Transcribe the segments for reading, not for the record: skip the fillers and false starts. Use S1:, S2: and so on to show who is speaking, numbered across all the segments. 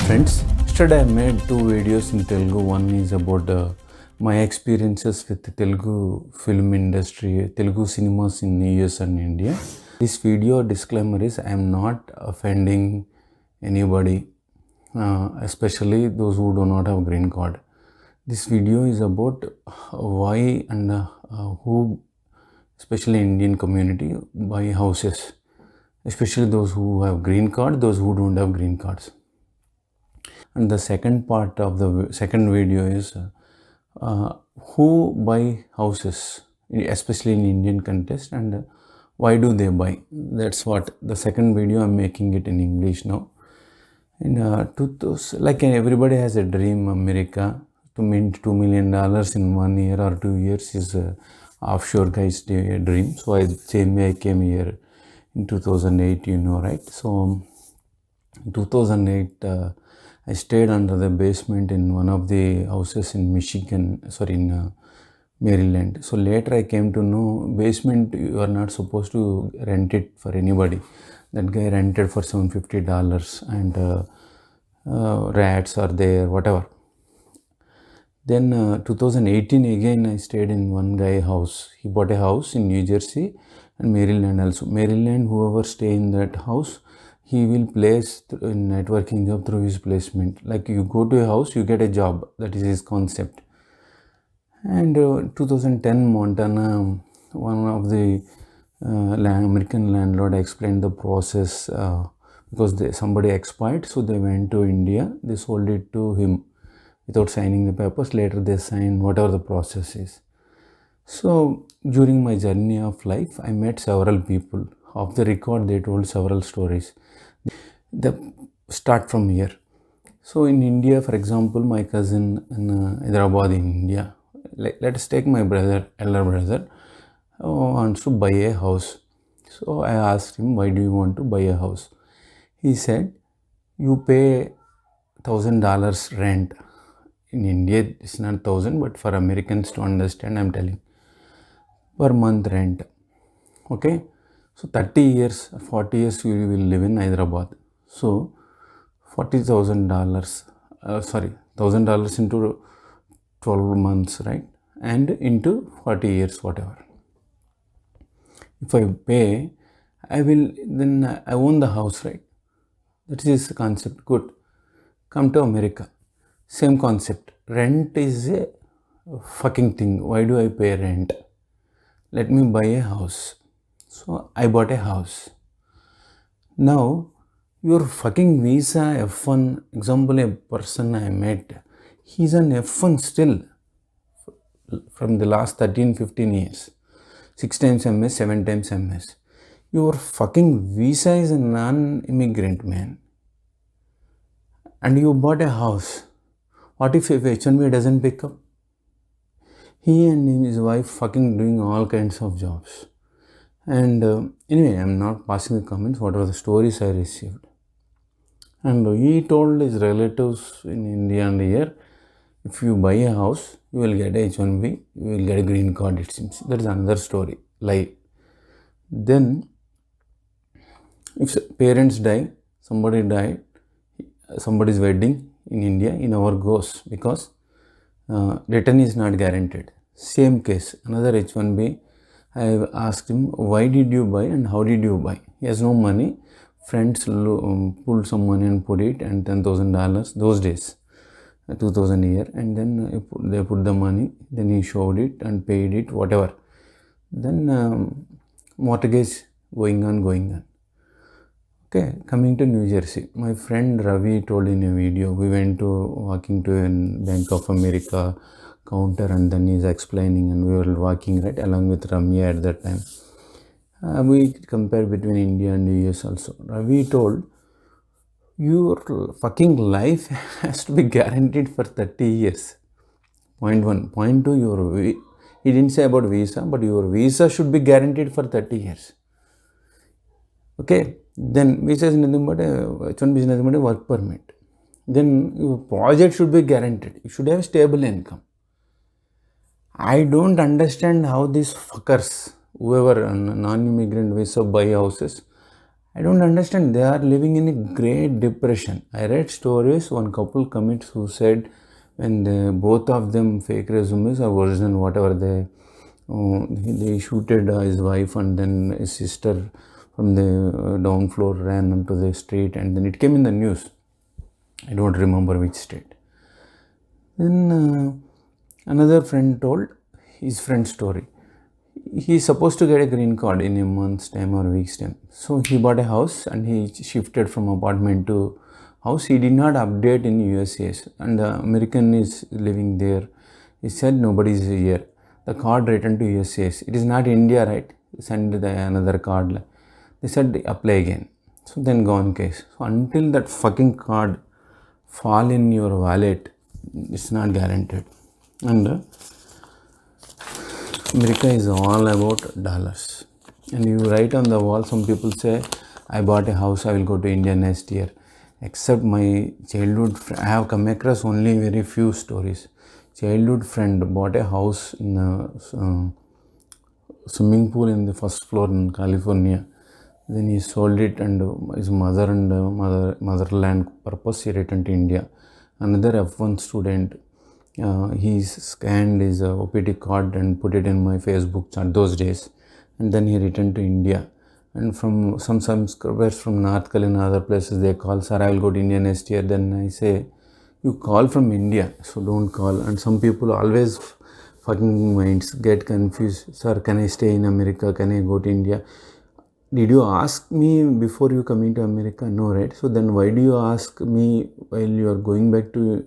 S1: friends. Yesterday I made two videos in Telugu. One is about my experiences with the Telugu film industry, Telugu cinemas in US and India. This video disclaimer is I am not offending anybody, especially those who do not have green card. This video is about why and who, especially Indian community, buy houses, especially those who have green card, those who don't have green cards. And the second part of the second video is who buy houses, especially in Indian context, and why do they buy. That's what the second video. I'm making it in English now. And like everybody has a dream, America, to mint $2 million in 1 year or 2 years is a offshore guy's dream. So I came here in 2008, you know, right? So in 2008, I stayed under the basement in one of the houses in Maryland. So later I came to know basement you are not supposed to rent it for anybody. That guy rented for $750 and rats are there, whatever. Then 2018 again I stayed in one guy house. He bought a house in New Jersey and Maryland also. Maryland, whoever stay in that house, he will place a networking job through his placement. Like you go to a house, you get a job. That is his concept. And 2010 Montana, one of the American landlord explained the process because somebody expired, so they went to India. They sold it to him without signing the papers. Later they signed whatever the process is. So during my journey of life, I met several people. Off the record, they told several stories. They start from here. So in India, for example, my cousin in Hyderabad in India, let us take my brother, elder brother, wants to buy a house. So I asked him, why do you want to buy a house? He said, you pay $1,000 rent. In India, it's not 1,000, but for Americans to understand, I'm telling, per month rent. Okay. So 30 years, 40 years we will live in Hyderabad. So $40,000, $1,000 into 12 months, right? And into 40 years, whatever. If I pay, then I own the house, right? That is the concept. Good. Come to America. Same concept. Rent is a fucking thing. Why do I pay rent? Let me buy a house. So I bought a house. Now your fucking visa F1, example, a person I met, he's on F1 still from the last 13-15 years. 6 times MS, 7 times MS. Your fucking visa is a non-immigrant, man. And you bought a house. What if H1B doesn't pick up? He and his wife fucking doing all kinds of jobs. And anyway, I'm not passing the comments, whatever the stories I received. And he told his relatives in India and here, if you buy a house, you will get a H1B, you will get a green card, it seems. That is another story, lie. Then, if parents die, somebody died, somebody's wedding in India, he never goes because return is not guaranteed. Same case, another H1B. I asked him, why did you buy and how did you buy? He has no money. Friends pulled some money and put it, and $10,000 those days, 2,000 a year, and then they put the money. Then he showed it and paid it, whatever. Then mortgage going on. Okay, coming to New Jersey. My friend Ravi told in a video, we went to walking to a Bank of America counter, and then he's explaining, and we were walking right along with Ramya at that time. We compare between India and US also. Ravi told, your fucking life has to be guaranteed for 30 years. Point 1. Point 2, he didn't say about visa, but your visa should be guaranteed for 30 years. Okay, then visa is nothing but H1B is nothing but a work permit. Then your project should be guaranteed. You should have stable income. I don't understand how these fuckers, whoever non-immigrant visa buy houses. I don't understand. They are living in a great depression. I read stories, one couple commits suicide when both of them fake resumes or original, whatever they shooted his wife, and then his sister from the down floor ran onto the street, and then it came in the news. I don't remember which state. Then another friend told his friend's story. He's supposed to get a green card in a month's time or week's time. So he bought a house and he shifted from apartment to house. He did not update in U.S.C. and the American is living there. He said nobody is here. The card returned to U.S.C. It is not India, right? Send another card. They said apply again. So then gone case. So until that fucking card fall in your wallet, it's not guaranteed. And America is all about dollars. And you write on the wall, some people say, I bought a house, I will go to India next year. Except my childhood friend, I have come across only very few stories. Childhood friend bought a house in a swimming pool in the first floor in California. Then he sold it, and his mother and motherland purpose he returned to India. Another F1 student, he scanned his OPT card and put it in my Facebook chat those days, and then he returned to India. And from some subscribers from North Carolina, other places, they call, sir, I will go to India next year. Then I say, you call from India, so don't call. And some people always fucking minds get confused. Sir, can I stay in America? Can I go to India? Did you ask me before you coming to America? No, right? So then why do you ask me while you are going back to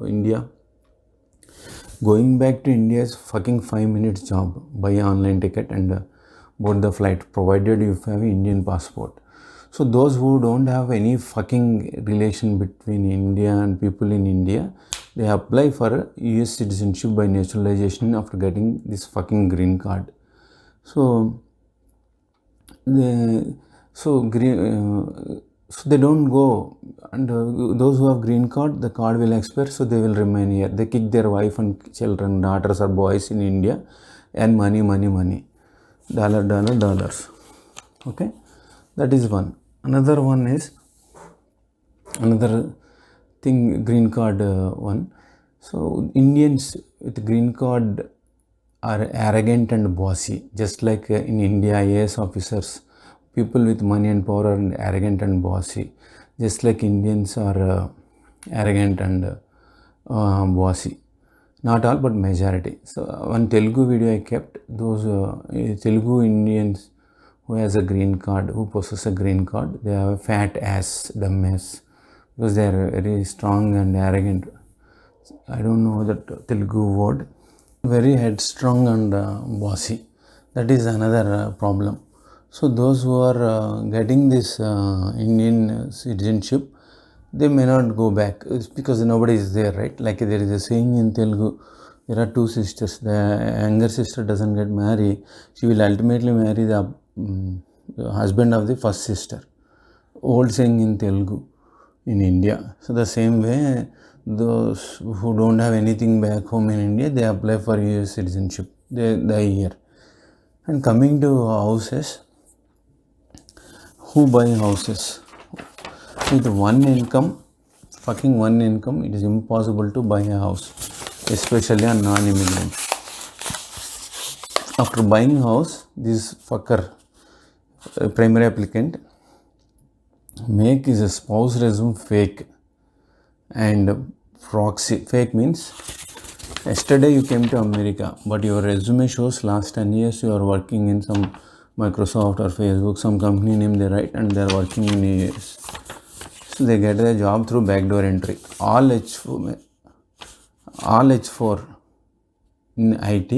S1: India? Going back to India is fucking 5 minutes job. Buy an online ticket and board the flight, provided you have an Indian passport. So those who don't have any fucking relation between India and people in India, they apply for US citizenship by naturalization after getting this fucking green card. So they don't go, and those who have green card, the card will expire, so they will remain here. They kick their wife and children, daughters or boys in India, and money, dollars. Okay, that is one. Another one is another thing, green card one. So Indians with green card are arrogant and bossy, just like in India, IAS officers, people with money and power are arrogant and bossy, just like Indians are arrogant and bossy. Not all, but majority. So one Telugu video I kept, those Telugu Indians who has a green card, who possess a green card, they have a fat ass, dumb ass, because they are very strong and arrogant. I don't know that Telugu word. Very headstrong and bossy. That is another problem. So those who are getting this Indian citizenship, they may not go back. It's because nobody is there, right? Like there is a saying in Telugu, there are two sisters. The younger sister doesn't get married. She will ultimately marry the husband of the first sister. Old saying in Telugu in India. So the same way, those who don't have anything back home in India, they apply for US citizenship. They die here. And coming to houses, who buy houses? With one income, it is impossible to buy a house, especially a non-immigrant. After buying house, this fucker, primary applicant, make his spouse resume fake and proxy. Fake means yesterday you came to America, but your resume shows last 10 years you are working in some Microsoft or Facebook, some company name they write, and they are working in US. So they get the job through backdoor entry. All H4 in IT,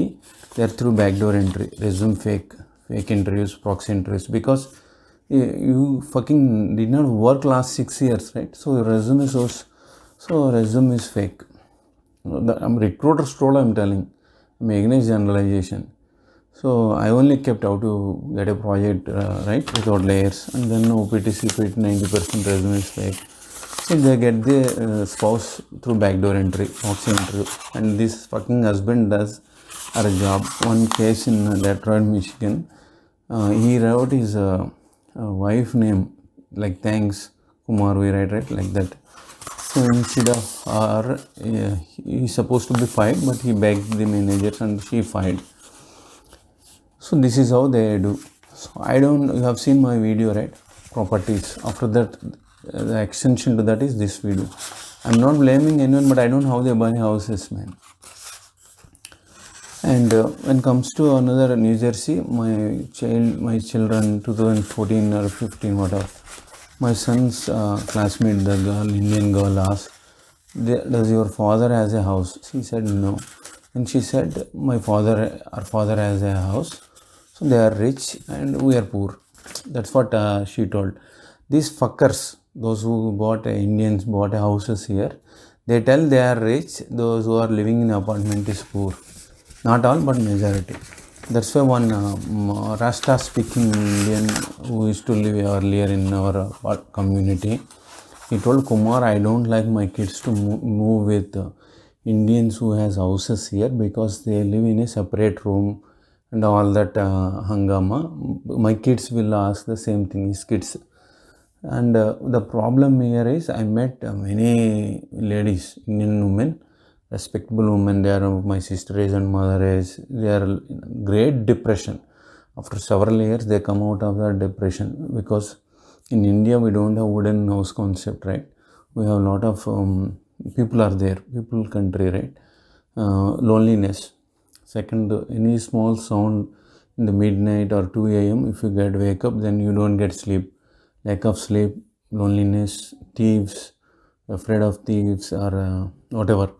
S1: they are through backdoor entry. Resume fake interviews, proxy interviews, because you fucking did not work last 6 years, right? So your resume shows. So resume is fake. I'm recruiter's told, I'm telling. I'm making generalization. So I only kept how to get a project right without layers, and then OPT, CPT, 90% resume is fake. So they get the spouse through backdoor entry, proxy interview, and this fucking husband does a job. One case in Detroit, Michigan, he wrote his wife name like thanks Kumar, we write, right, like that. So instead of her, he's supposed to be fired, but he begged the managers and she fired. So this is how they do. So I don't, you have seen my video, right? Properties. After that, the extension to that is this video. I'm not blaming anyone, but I don't know how they buy houses, man. And when it comes to another New Jersey, my children, 2014 or 15, whatever, my son's classmate, the girl, Indian girl, asked, does your father has a house? She said no. And she said, our father has a house. So they are rich and we are poor. That's what she told. These fuckers, those who Indians bought houses here, they tell they are rich. Those who are living in apartment is poor. Not all, but majority. That's why one Rasta speaking Indian who used to live earlier in our community, he told Kumar, I don't like my kids to move with Indians who has houses here because they live in a separate room and all that hangama. My kids will ask the same thing, his kids. And the problem here is I met many ladies, Indian women, respectable women. They are my sister age and mother age. They are in great depression. After several years, they come out of that depression because in India we don't have wooden house concept, right? We have a lot of people are there, people country, right? Loneliness. Second, any small sound in the midnight or 2 a.m. if you wake up, then you don't get sleep. Lack of sleep, loneliness, thieves, afraid of thieves or whatever.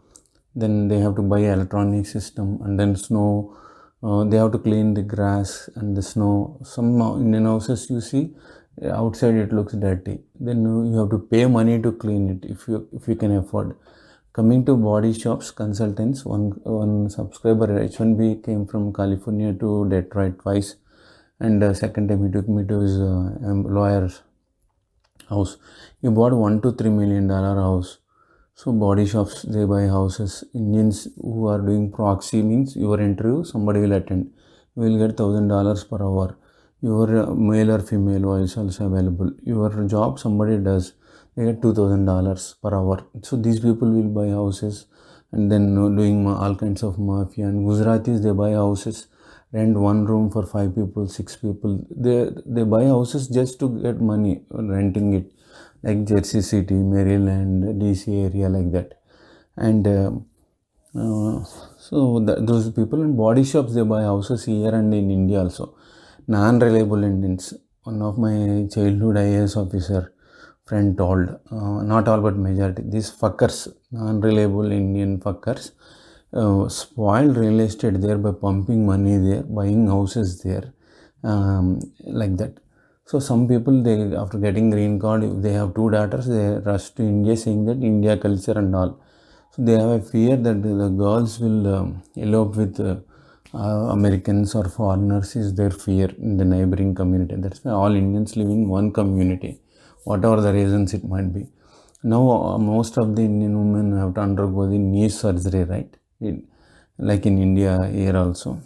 S1: Then they have to buy electronic system, and then snow. They have to clean the grass and the snow. Some Indian houses you see outside it looks dirty. Then you have to pay money to clean it if you can afford. Coming to body shops, consultants, one subscriber H1B came from California to Detroit twice, and second time he took me to his lawyer's house. He bought $1 to $3 million house. So body shops, they buy houses. Indians who are doing proxy means your interview somebody will attend. You will get $1,000 per hour. Your male or female voice also available. Your job somebody does. They get $2,000 per hour. So these people will buy houses and then doing all kinds of mafia. And Gujaratis, they buy houses, rent one room for 5 people, 6 people. They buy houses just to get money renting it, like Jersey City, Maryland, DC area, like that. And those people in body shops, they buy houses here and in India also. Non-reliable Indians. One of my childhood IAS officer friend told, not all but majority, these fuckers, non-reliable Indian fuckers, spoiled real estate there by pumping money there, buying houses there, like that. So some people, they after getting green card, if they have 2 daughters, they rush to India saying that India culture and all. So they have a fear that the girls will elope with Americans or foreigners is their fear in the neighboring community. That's why all Indians live in one community, whatever the reasons it might be. Now most of the Indian women have to undergo the knee surgery, right? Like in India here also.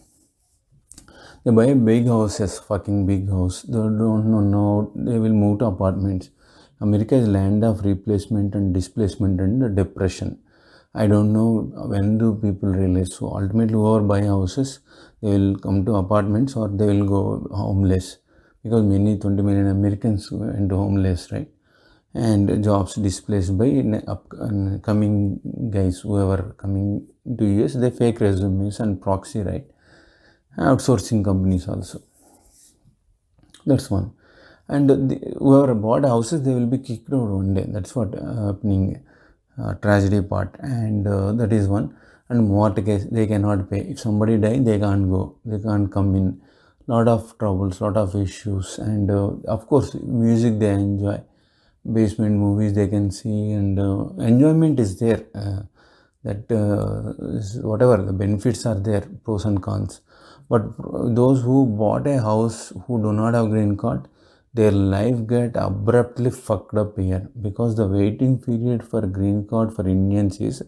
S1: They buy big houses, fucking big house. They don't know, they will move to apartments. America is land of replacement and displacement and depression. I don't know when do people realize. So ultimately whoever buy houses, they will come to apartments or they will go homeless. Because many 20 million Americans went homeless, right? And jobs displaced by coming guys, whoever coming to US, they fake resumes and proxy, right? Outsourcing companies also. That's one. And whoever bought houses, they will be kicked out one day. That's what happening, tragedy part. And that is one. And mortgage, they cannot pay. If somebody die, they can't go. They can't come in. Lot of troubles, lot of issues. And of course, music they enjoy. Basement movies they can see, and enjoyment is there. Whatever, the benefits are there, pros and cons. But those who bought a house who do not have green card, their life get abruptly fucked up here, because the waiting period for green card for Indians is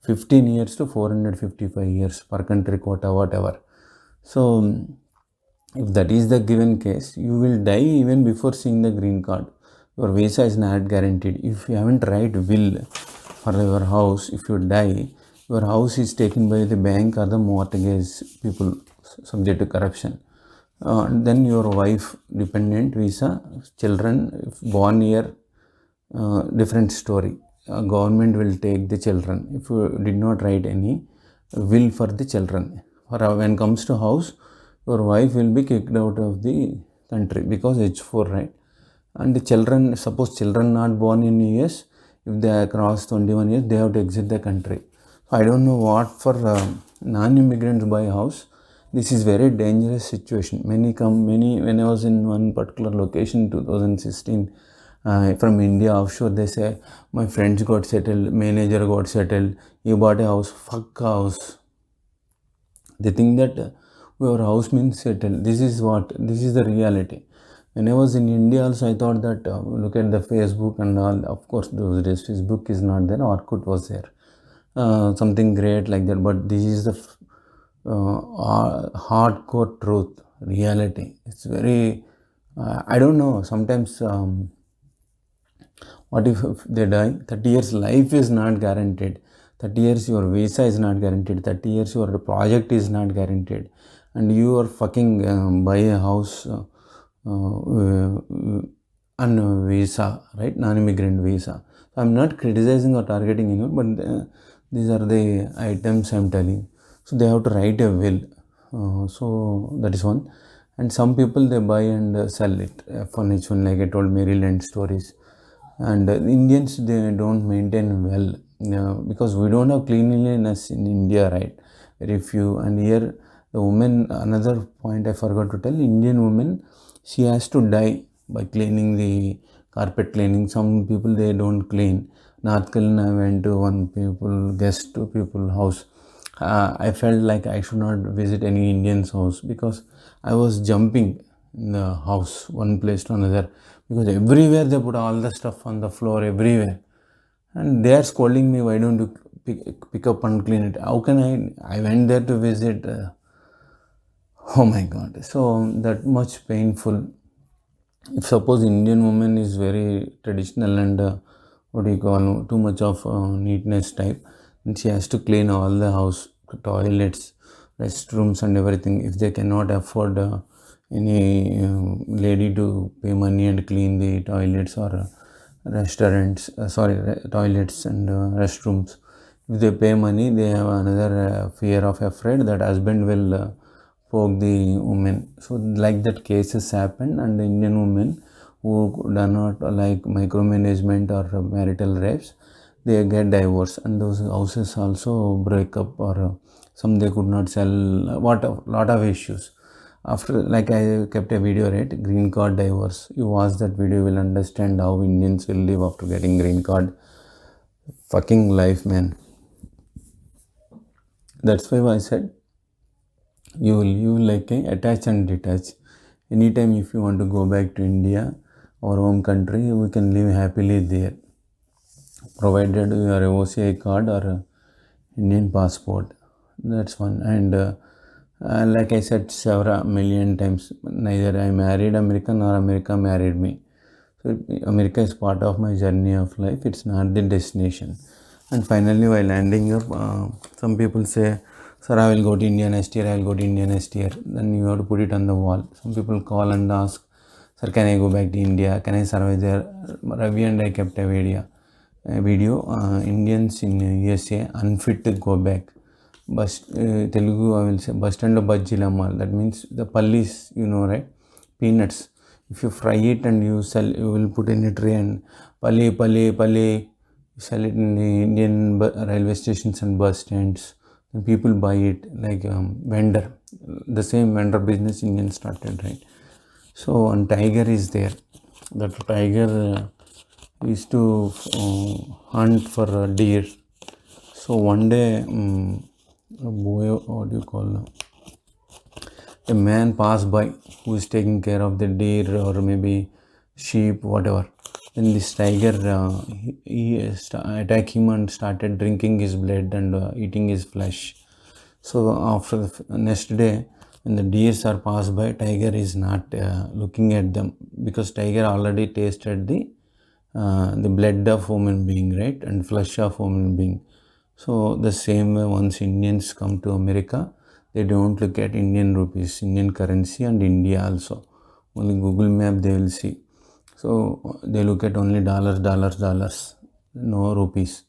S1: 15 years to 455 years per country quota, whatever. So if that is the given case, you will die even before seeing the green card. your visa is not guaranteed. If you haven't write will for your house, if you die, your house is taken by the bank or the mortgage people subject to corruption. Then your wife dependent visa, children if born here, different story. Government will take the children if you did not write any will for the children. For when comes to house, your wife will be kicked out of the country because H4, right? And the children, suppose children not born in US, if they cross 21 years, they have to exit the country. So I don't know what for non-immigrants buy house. This is very dangerous situation. Many when I was in one particular location 2016, from India offshore, they say my friends got settled, manager got settled, he bought a house, fuck house. They think that your house means settled. This is the reality. When I was in India also, I thought that look at the Facebook and all. Of course, those days Facebook is not there. Orkut was there. Something great like that. But this is the hardcore truth, reality. It's very. I don't know. Sometimes, what if they die? 30 years life is not guaranteed. 30 years your visa is not guaranteed. 30 years your project is not guaranteed. And you are fucking buy a house. On visa, right? Non-immigrant visa. So I'm not criticizing or targeting anyone, but these are the items I'm telling. So they have to write a will. So that is one. And some people they buy and sell it. F1H1, like I told Maryland stories. And Indians they don't maintain well because we don't have cleanliness in India, right? Very few. And here the woman, another point I forgot to tell, Indian woman, she has to die by cleaning the carpet cleaning. Some people they don't clean. North Carolina, I went to one guest to people house. I felt like I should not visit any Indian's house because I was jumping in the house, one place to another, because everywhere they put all the stuff on the floor everywhere, and they are scolding me. Why don't you pick up and clean it? How can I went there to visit. Oh my God! So that much painful. If suppose Indian woman is very traditional and what do you call too much of neatness type, and she has to clean all the house, toilets, restrooms, and everything. If they cannot afford any lady to pay money and clean the toilets or restaurants, toilets and restrooms. If they pay money, they have another fear of afraid that husband will poke the woman. So like that cases happen, and the Indian women who do not like micromanagement or marital rapes, they get divorced, and those houses also break up, or some they could not sell. Lot of issues. After, like I kept a video, right? Green card divorce. You watch that video, you will understand how Indians will live after getting green card. Fucking life, man. That's why I said you will live like a attach and detach. Anytime if you want to go back to India, our home country, we can live happily there, provided you are a OCI card or a Indian passport. That's one. And like I said several million times, neither I married American nor America married me. So America is part of my journey of life. It's not the destination. And finally, while landing up, some people say, sir, I will go to India next year, I will go to India next year. Then you have to put it on the wall. Some people call and ask, sir, can I go back to India? Can I survive there? Ravi and I kept a video, Indians in U.S.A. unfit to go back. Telugu, I will say, bus stand bajjilamal. That means the pallis, you know, right? Peanuts. If you fry it and you sell, you will put in a tray and palli, sell it in the Indian railway stations and bus stands. And people buy it like vendor. The same vendor business Indian started, right? So, and tiger is there. That tiger used to hunt for deer. So one day, what do you call a man passed by who is taking care of the deer or maybe sheep, whatever. Then this tiger he attacked him and started drinking his blood and eating his flesh. So after the next day, when the deers are passed by, tiger is not looking at them because tiger already tasted the the blood of human being, right, and flesh of human being. So the same way, once Indians come to America, they don't look at Indian rupees, Indian currency, and India also. Only Google map they will see. So they look at only dollars, dollars, dollars, no rupees.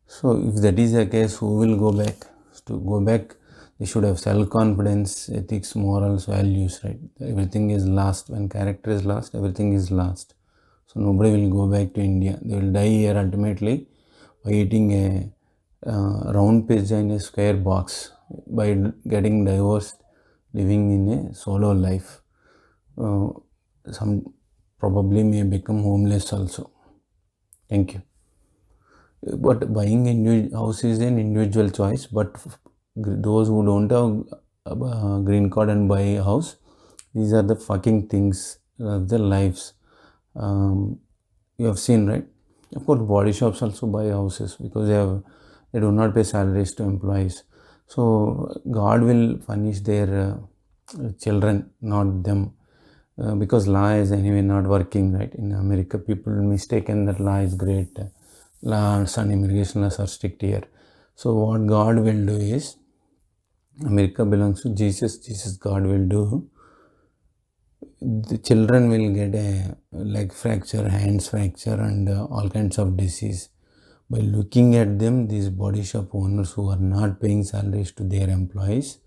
S1: So if that is the case, who will go back? To go back, they should have self-confidence, ethics, morals, values, right? Everything is lost. When character is lost, everything is lost. So nobody will go back to India. They will die here ultimately by eating a round pizza in a square box, by getting divorced, living in a solo life. Some probably may become homeless also. Thank you. But buying a house is an individual choice, but those who don't have a green card and buy a house, these are the fucking things of their lives. You have seen, right? Of course, body shops also buy houses because they do not pay salaries to employees. So God will punish their children, not them. Because law is anyway not working, right? In America, people mistaken that law is great. Laws and immigration laws are strict here. So what God will do is, America belongs to Jesus. God will do. The children will get a leg fracture, hands fracture, and all kinds of disease. By looking at them, these body shop owners who are not paying salaries to their employees,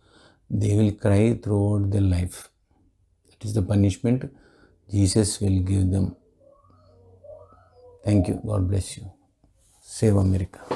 S1: they will cry throughout their life. That is the punishment Jesus will give them. Thank you. God bless you. Save America.